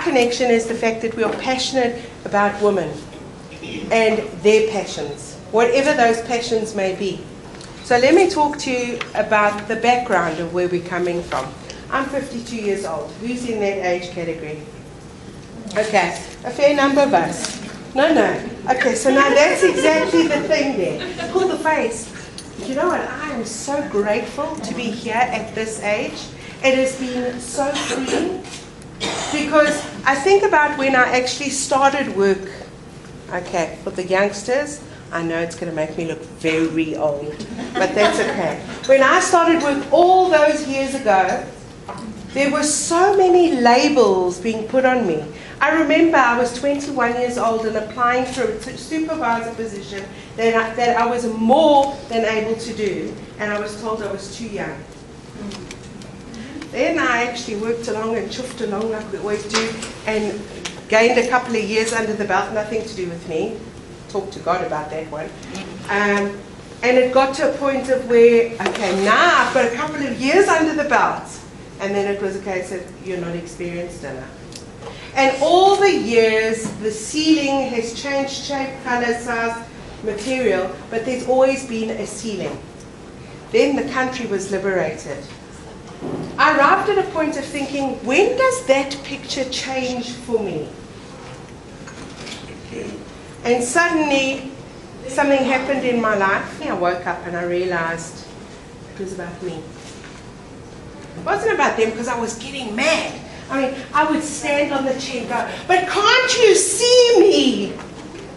connection is the fact that we are passionate about women and their passions, whatever those passions may be. So let me talk to you about the background of where we're coming from. I'm 52 years old. Who's in that age category? Okay, a fair number of us. No. Okay, so now that's exactly the thing there. Pull the face. You know what? I am so grateful to be here at this age. It has been so freeing because I think about when I actually started work. Okay, for the youngsters, I know it's going to make me look very old, but that's okay. When I started work all those years ago, there were so many labels being put on me. I remember I was 21 years old and applying for a supervisor position that I was more than able to do, and I was told I was too young. Then I actually worked along and chuffed along like we always do, and gained a couple of years under the belt, nothing to do with me. Talk to God about that one. And it got to a point of where, okay, now I've got a couple of years under the belt. And then it was a case of, you're not experienced enough. And all the years, the ceiling has changed shape, color, size, material, but there's always been a ceiling. Then the country was liberated. I arrived at a point of thinking, when does that picture change for me? And suddenly, something happened in my life. I woke up and I realized it was about me. It wasn't about them because I was getting mad. I mean, I would stand on the chair and go, but can't you see me?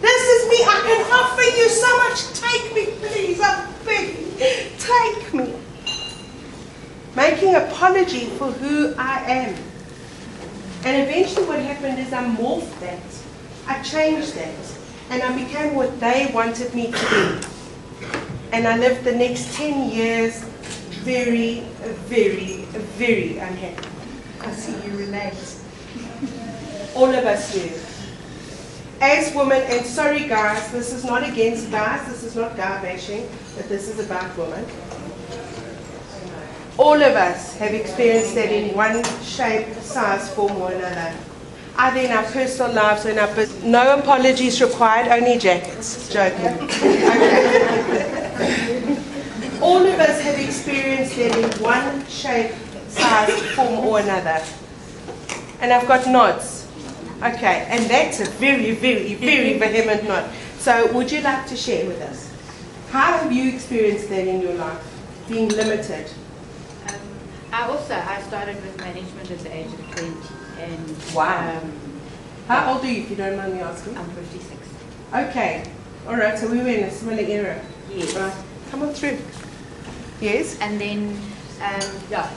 This is me. I can offer you so much. Take me, please. I beg you. Take me. Making apology for who I am. And eventually what happened is I morphed that. I changed that. And I became what they wanted me to be. And I lived the next 10 years very, very, very unhappy. I see you relate. All of us do. As women, and sorry guys, this is not against guys, this is not guy bashing, but this is about women. All of us have experienced that in one shape, size, form or another. Either in our personal lives or in our business. No apologies required, only jackets. Joking. Okay. All of us have experienced that in one shape, size, form or another. And I've got nods. Okay, and that's a very, very, very vehement nod. So would you like to share with us? How have you experienced that in your life, being limited? I started with management at the age of 20. And, wow. How old are you, if you don't mind me asking? I'm 56. Okay. All right, so we were in a similar era. Yes. Right. Come on through. Yes? And then,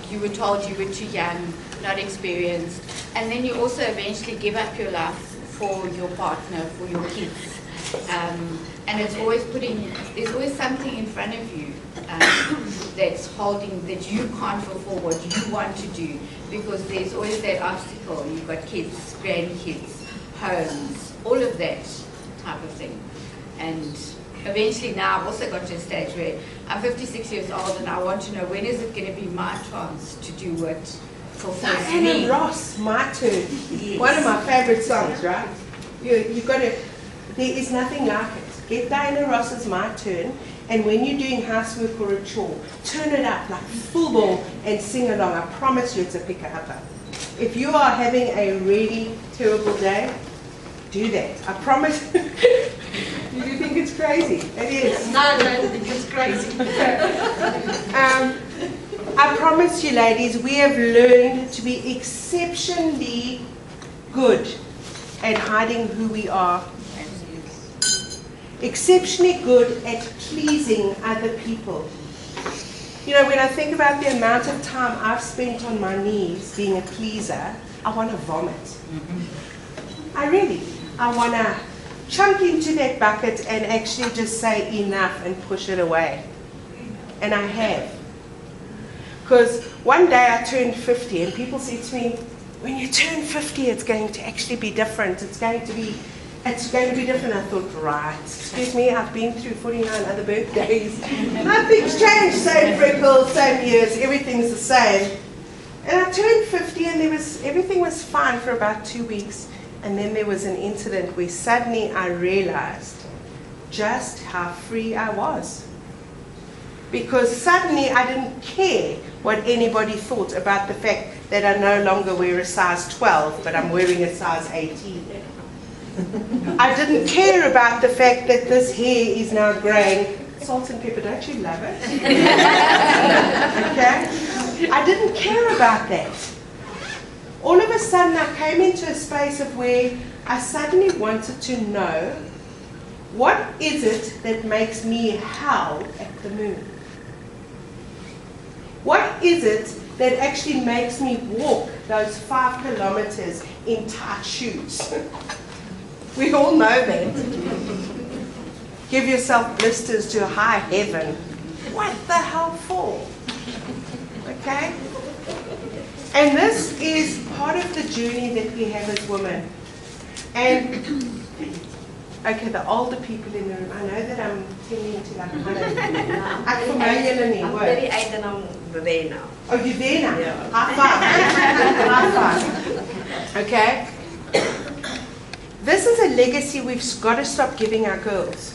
you were told you were too young, not experienced. And then you also eventually give up your life for your partner, for your kids. And it's always there's always something in front of you that's holding, that you can't fulfill what you want to do, because there's always that obstacle. You've got kids, grandkids, homes, all of that type of thing. And eventually now I've also got to a stage where I'm 56 years old and I want to know, when is it going to be my chance to do what fulfills me? Diana Ross, My Turn. Yes. One of my favorite songs, right? You've got to, there is nothing like it. Get Diana Ross's My Turn, and when you're doing housework or a chore, turn it up like full ball and sing along. I promise you it's a picker-upper. If you are having a really terrible day, do that. I promise. Do you think it's crazy? It is. No, I don't think it's crazy. I promise you, ladies, we have learned to be exceptionally good at hiding who we are. Exceptionally good at pleasing other people. You know, when I think about the amount of time I've spent on my knees being a pleaser, I want to vomit. I want to chunk into that bucket and actually just say enough and push it away. And I have. Because one day I turned 50 and people said to me, when you turn 50 it's going to actually be different. It's going to be different. I thought, right, excuse me, I've been through 49 other birthdays. Nothing's changed, same freckles, same years, everything's the same. And I turned 50 and everything was fine for about 2 weeks. And then there was an incident where suddenly I realized just how free I was. Because suddenly I didn't care what anybody thought about the fact that I no longer wear a size 12, but I'm wearing a size 18. I didn't care about the fact that this hair is now graying. Salt and pepper, don't you love it? Okay? I didn't care about that. All of a sudden I came into a space of where I suddenly wanted to know, what is it that makes me howl at the moon? What is it that actually makes me walk those 5 kilometers in tight shoes? We all know that. Give yourself blisters to high heaven. What the hell for? Okay? And this is part of the journey that we have as women. And, okay, the older people in the room, I know that I'm tending to like kind of, I'm familiar in I'm 38 and I'm there now. Oh, you're there now? Yeah. High five. High five. Okay? This is a legacy we've got to stop giving our girls.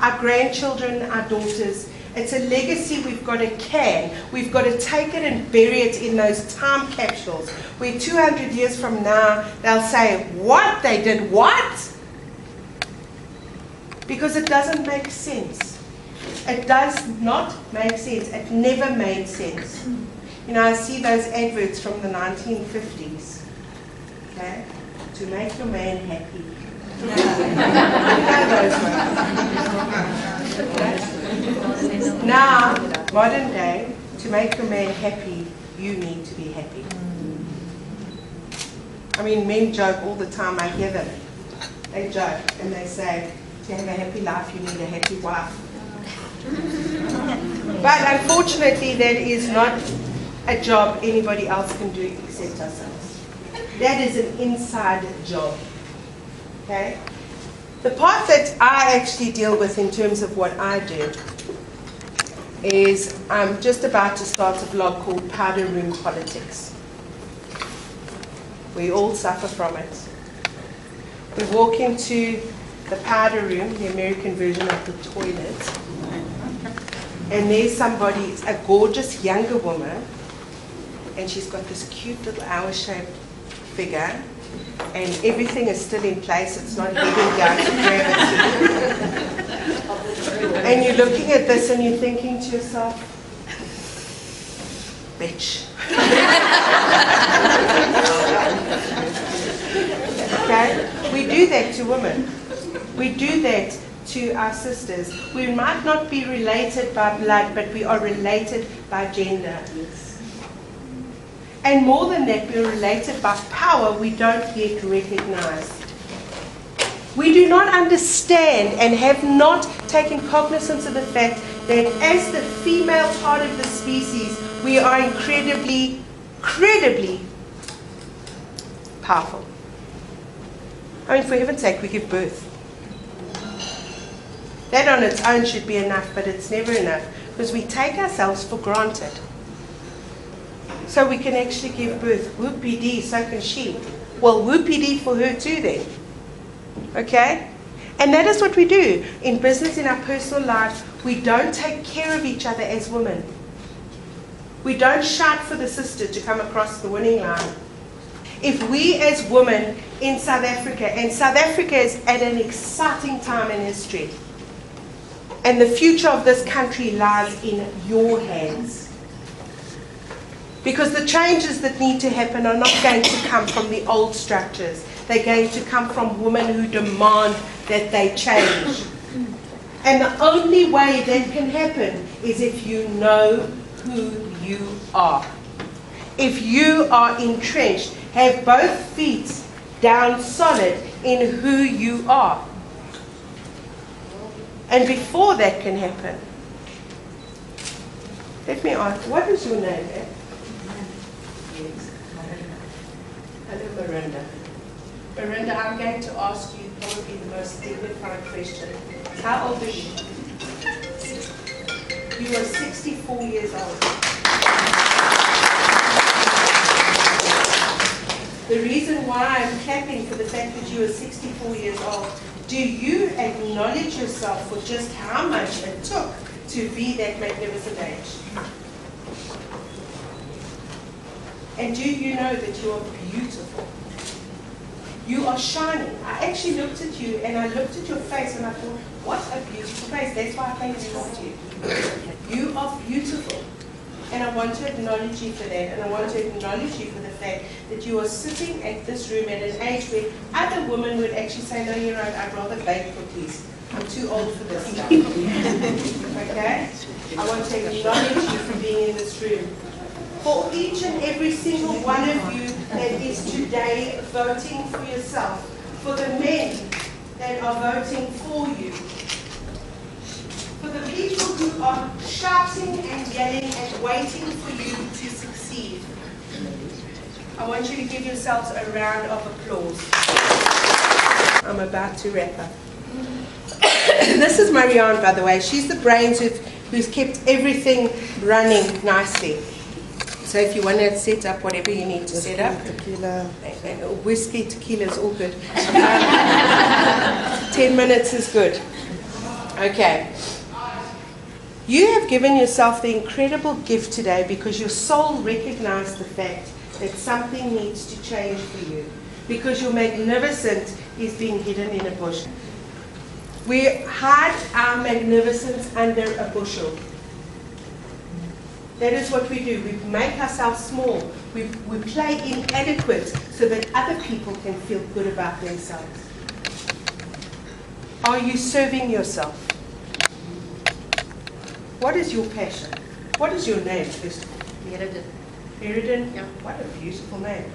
Our grandchildren, our daughters. It's a legacy we've got to can. We've got to take it and bury it in those time capsules where 200 years from now they'll say, what? They did what? Because it doesn't make sense. It does not make sense. It never made sense. You know, I see those adverts from the 1950s. Okay? To make your man happy. You know those ones. Okay? Now, modern day, to make your man happy, you need to be happy. I mean, men joke all the time, I hear them. They joke and they say, to have a happy life, you need a happy wife. But unfortunately, that is not a job anybody else can do except ourselves. That is an inside job. Okay? The part that I actually deal with in terms of what I do is I'm just about to start a blog called Powder Room Politics. We all suffer from it. We walk into the powder room, the American version of the toilet, and there's somebody, a gorgeous younger woman, and she's got this cute little hour-shaped figure, and everything is still in place. It's not heading down to gravity. And you're looking at this and you're thinking to yourself, bitch. Okay? We do that to women. We do that to our sisters. We might not be related by blood, but we are related by gender. And more than that, we're related by power we don't yet recognize. We do not understand and have not taken cognizance of the fact that as the female part of the species, we are incredibly powerful. I mean, for heaven's sake, we give birth. That on its own should be enough, but it's never enough because we take ourselves for granted. So we can actually give birth. Whoopie-dee, so can she. Well, whoopie-dee for her too then. Okay? And that is what we do. In business, in our personal life, we don't take care of each other as women. We don't shout for the sister to come across the winning line. If we as women in South Africa, and South Africa is at an exciting time in history, and the future of this country lies in your hands. Because the changes that need to happen are not going to come from the old structures. They're going to come from women who demand that they change. And the only way that can happen is if you know who you are. If you are entrenched, have both feet down solid in who you are. And before that can happen, let me ask, what is your name? Hello, Miranda. Miranda, I'm going to ask you probably the most dignified question. How old are you? You are 64 years old. why I'm clapping for the fact that you are 64 years old. Do you acknowledge yourself for just how much it took to be that magnificent age? And do you know that you are beautiful? You are shining. I actually looked at you and I looked at your face and I thought, what a beautiful face. That's why I came to talk to you. You are beautiful. And I want to acknowledge you for that. And I want to acknowledge you for the fact that you are sitting at this room at an age where other women would actually say, no, you're right, I'd rather bake cookies. I'm too old for this stuff. Okay? I want to acknowledge you for being in this room. For each and every single one of you that is today voting for yourself, for the men that are voting for you, for the people who are shouting and yelling and waiting for you to succeed, I want you to give yourselves a round of applause. I'm about to wrap up. This is Marianne, by the way. She's the brains who's kept everything running nicely. So if you want to set up whatever you need to set up, tequila, whiskey, tequila is all good. 10 minutes is good. Okay. You have given yourself the incredible gift today because your soul recognized the fact that something needs to change for you. Because your magnificence is being hidden in a bush. We hide our magnificence under a bushel. That is what we do. We make ourselves small. We play inadequate so that other people can feel good about themselves. Are you serving yourself? What is your passion? What is your name, first of all? Meredith. Meredith? Yeah. What a beautiful name.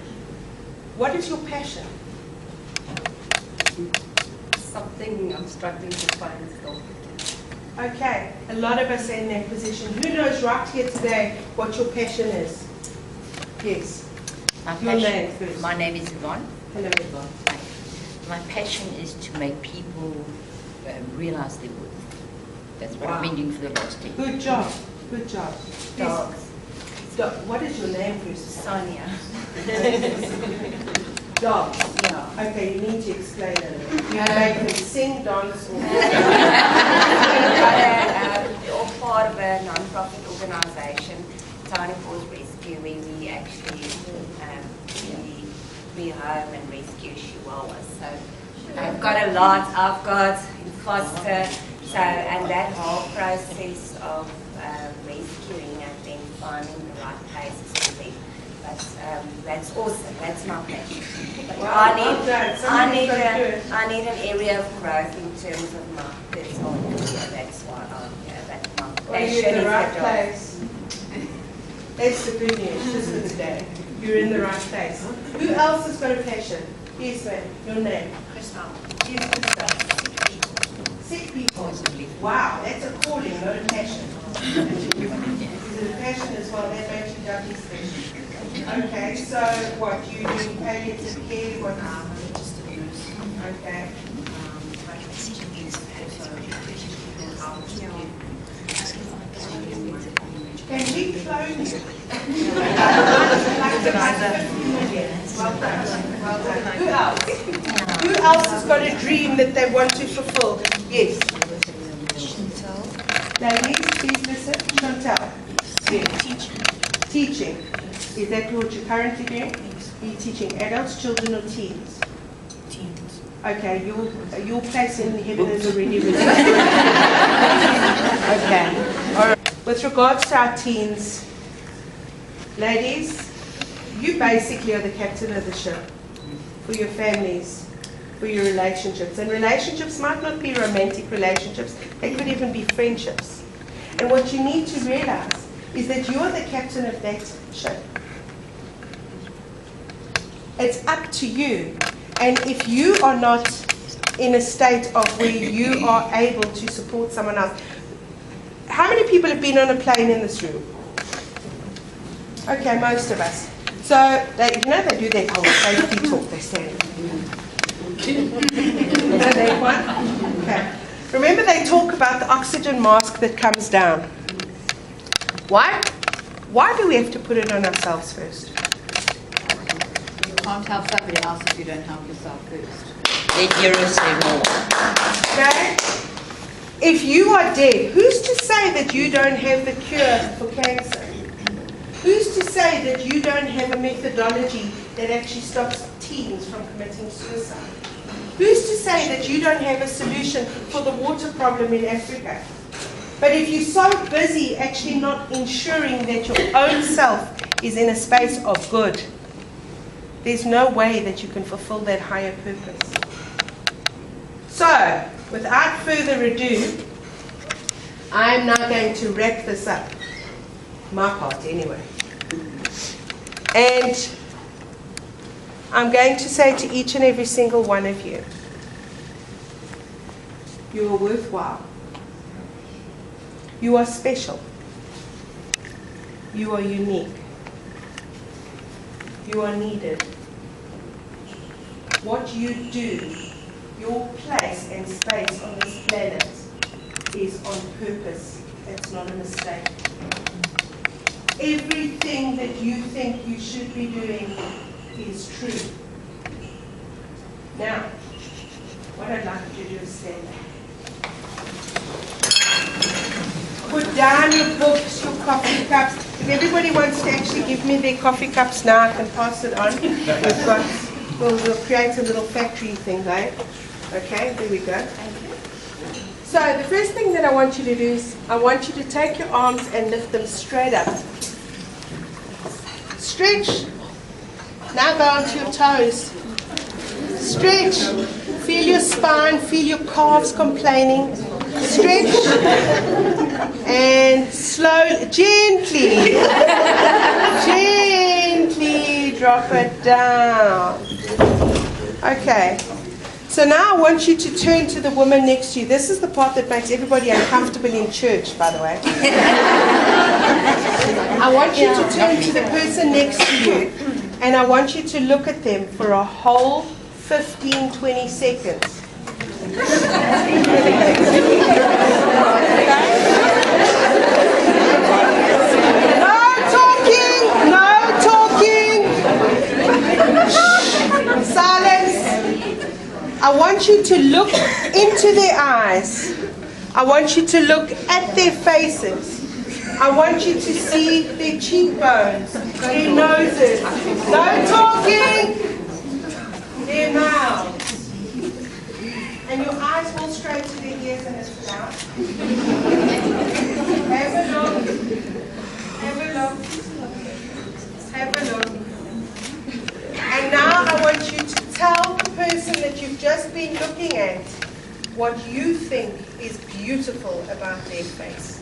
What is your passion? Something I'm struggling to find still. Okay, a lot of us are in that position. Who knows right here today what your passion is? Yes. Your name first. My name is Yvonne. Hello, Yvonne. My passion is to make people realize their worth. That's what I've been doing for the last 10 years. Good job. Good job. Dogs. What is your name first? Sonia. Dogs. Yeah. Okay, you need to explain it. You make them sing, dance, or... We're all part of a non-profit organisation, Tiny Paws Rescue, where we actually rehome and rescue chihuahuas. So I've got a lot. I've got in foster. So, and that whole process of rescuing and then finding the right places to live. That's awesome. That's my passion. But Wow, I need an area of growth in terms of my personal career. That's why that's my Well, passion. you're in the right is place. That's the good news, just for today. You're in the right place. Who else has got a passion? Yes, ma'am. Your name? Crystal. Yes, Crystal. Sick people. Wow, that's a calling, not a passion. Is it a passion as well? That makes you doubly special. Okay, so what? You do palliative care? What? Just a nurse. Okay. Can we clone you? Well done. Well done. Who else? Who else has got a dream that they want to fulfill? Yes. Ladies, please listen. Chantal. Yes. Teaching. Is that what you're currently doing? You're teaching adults, children, or teens? Teens. Okay, your place in heaven is already reserved. Okay. All right. With regards to our teens, ladies, you basically are the captain of the ship for your families, for your relationships. And relationships might not be romantic relationships, they could even be friendships. And what you need to realize is that you're the captain of that ship. It's up to you. And if you are not in a state of where you are able to support someone else, how many people have been on a plane in this room? Okay, most of us. So, they do that whole safety talk, they stand. You know that one? Okay. Remember they talk about the oxygen mask that comes down. Why? Why do we have to put it on ourselves first? can't help somebody else if you don't help yourself first. Let Hero say more. Okay? If you are dead, who's to say that you don't have the cure for cancer? Who's to say that you don't have a methodology that actually stops teens from committing suicide? Who's to say that you don't have a solution for the water problem in Africa? But if you're so busy actually not ensuring that your own self is in a space of good, there's no way that you can fulfill that higher purpose. So, without further ado, I'm now going to wrap this up. My part, anyway. And I'm going to say to each and every single one of you, you are worthwhile. You are special. You are unique. You are needed. What you do, your place and space on this planet is on purpose. It's not a mistake. Everything that you think you should be doing is true. Now, what I'd like you to do is stand back. Put down your books, your coffee cups. If everybody wants to actually give me their coffee cups now, I can pass it on. We'll create a little factory thing, right? Okay, there we go. So the first thing that I want you to do is, I want you to take your arms and lift them straight up. Stretch. Now go onto your toes. Stretch. Feel your spine, feel your calves complaining. Stretch. And slowly, gently, gently drop it down. Okay. So now I want you to turn to the woman next to you. This is the part that makes everybody uncomfortable in church, by the way. I want you to turn to the person next to you, and I want you to look at them for a whole 15-20 seconds. No talking! No talking! Shh. Silence! I want you to look into their eyes. I want you to look at their faces. I want you to see their cheekbones, their noses. No talking! Their mouths. And your eyes will straight to their ears and it's down. Have a look. Have a look. Have a look. And now I want you to tell the person that you've just been looking at what you think is beautiful about their face.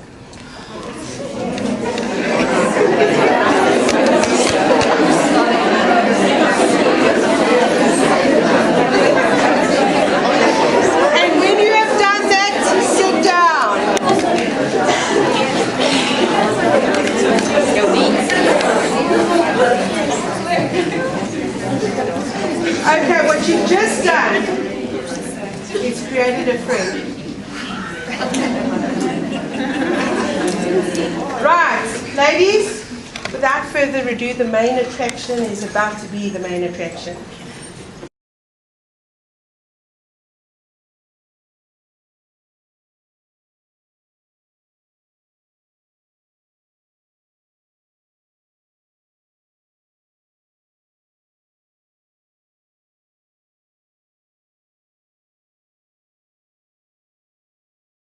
And when you have done that, sit down. Okay, what you've just done is created a friend. Right, ladies, without further ado, the main attraction is about to be the main attraction.